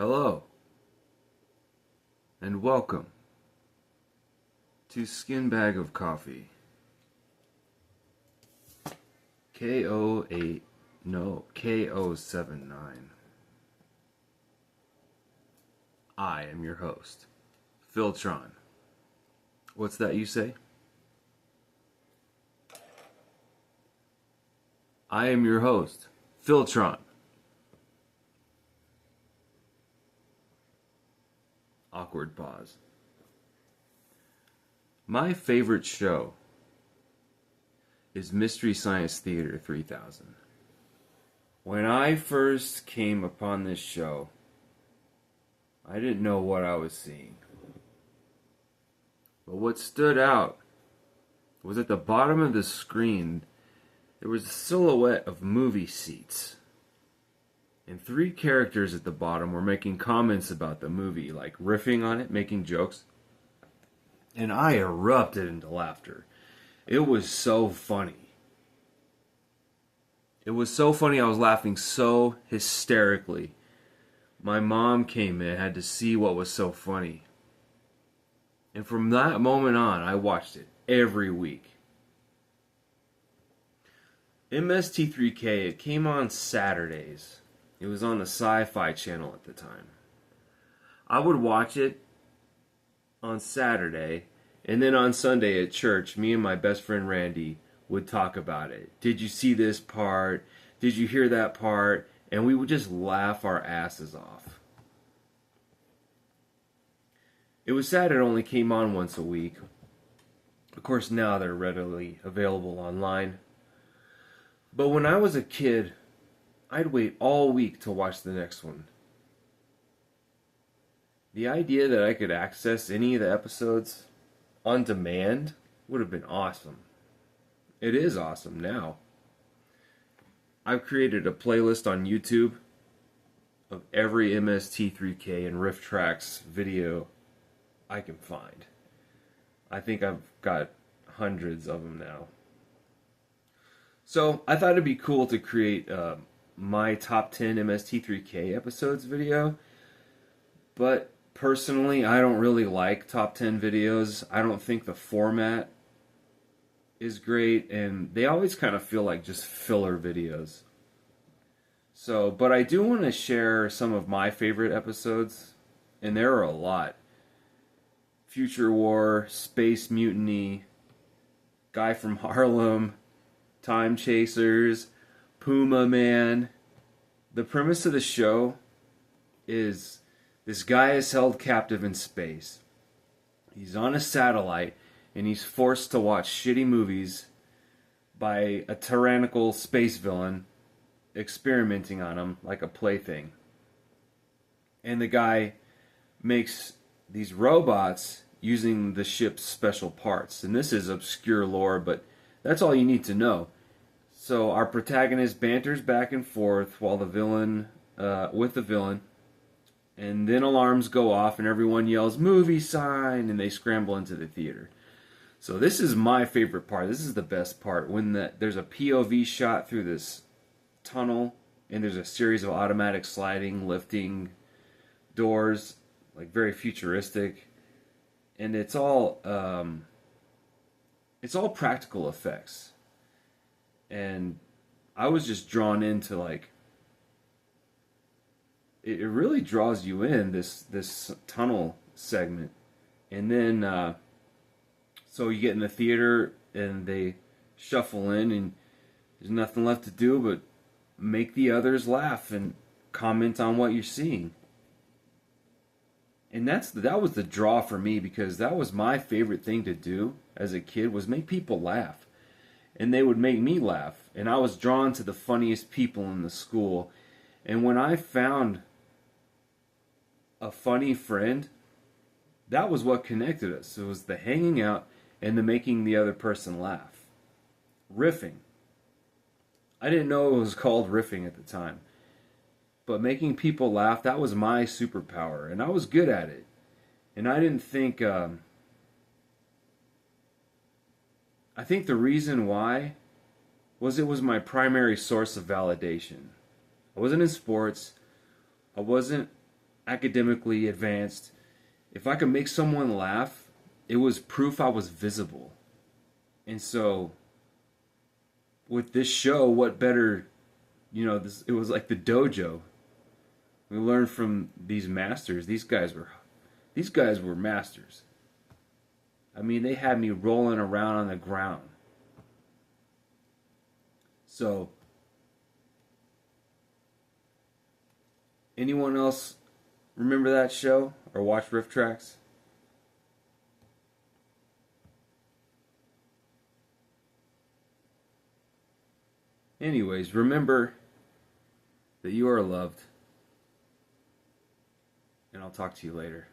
Hello, and welcome to Skinbag of Coffee. K079. I am your host, Philtron. What's that you say? I am your host, Philtron. Awkward pause. My favorite show is Mystery Science Theater 3000. When I first came upon this show, I didn't know what I was seeing. But what stood out was at the bottom of the screen, there was a silhouette of movie seats. And three characters at the bottom were making comments about the movie, like riffing on it, making jokes. And I erupted into laughter. It was so funny. It was so funny, I was laughing so hysterically. My mom came in, had to see what was so funny. And from that moment on, I watched it every week. MST3K, it came on Saturdays. It was on the Sci-Fi Channel at the time. I would watch it on Saturday, and then on Sunday at church, me and my best friend Randy would talk about it. Did you see this part? Did you hear that part? And we would just laugh our asses off. It was sad it only came on once a week. Of course, now they're readily available online. But when I was a kid, I'd wait all week to watch the next one. The idea that I could access any of the episodes on demand would have been awesome. It is awesome now. I've created a playlist on YouTube of every MST3K and Riff Tracks video I can find. I think I've got hundreds of them now. So I thought it'd be cool to create my top 10 MST3K episodes video. But personally, I don't really like top 10 videos. I don't think the format is great, and they always kind of feel like just filler videos. So, but I do want to share some of my favorite episodes, and there are a lot. Future War, Space Mutiny, Guy from Harlem, Time Chasers, Puma Man. The premise of the show is this guy is held captive in space. He's on a satellite, and he's forced to watch shitty movies by a tyrannical space villain experimenting on him like a plaything. And the guy makes these robots using the ship's special parts. And this is obscure lore, but that's all you need to know. So our protagonist banters back and forth while the villain, with the villain, and then alarms go off and everyone yells, "Movie sign!" and they scramble into the theater. So this is my favorite part. This is the best part. When there's a POV shot through this tunnel, and there's a series of automatic sliding, lifting doors, like very futuristic, and it's all practical effects. And I was just drawn into, like, it really draws you in, this tunnel segment. And then so you get in the theater and they shuffle in, and there's nothing left to do but make the others laugh and comment on what you're seeing. And that was the draw for me, because that was my favorite thing to do as a kid, was make people laugh. And they would make me laugh. And I was drawn to the funniest people in the school. And when I found a funny friend, that was what connected us. It was the hanging out and the making the other person laugh. Riffing. I didn't know it was called riffing at the time. But making people laugh, that was my superpower. And I was good at it. And I didn't think... I think the reason why was it was my primary source of validation. I wasn't in sports. I wasn't academically advanced. If I could make someone laugh, it was proof I was visible. And so, with this show, what better, it was like the dojo. We learned from these masters. These guys were masters. I mean, they had me rolling around on the ground. So, anyone else remember that show or watch Riff Tracks? Anyways, remember that you are loved, and I'll talk to you later.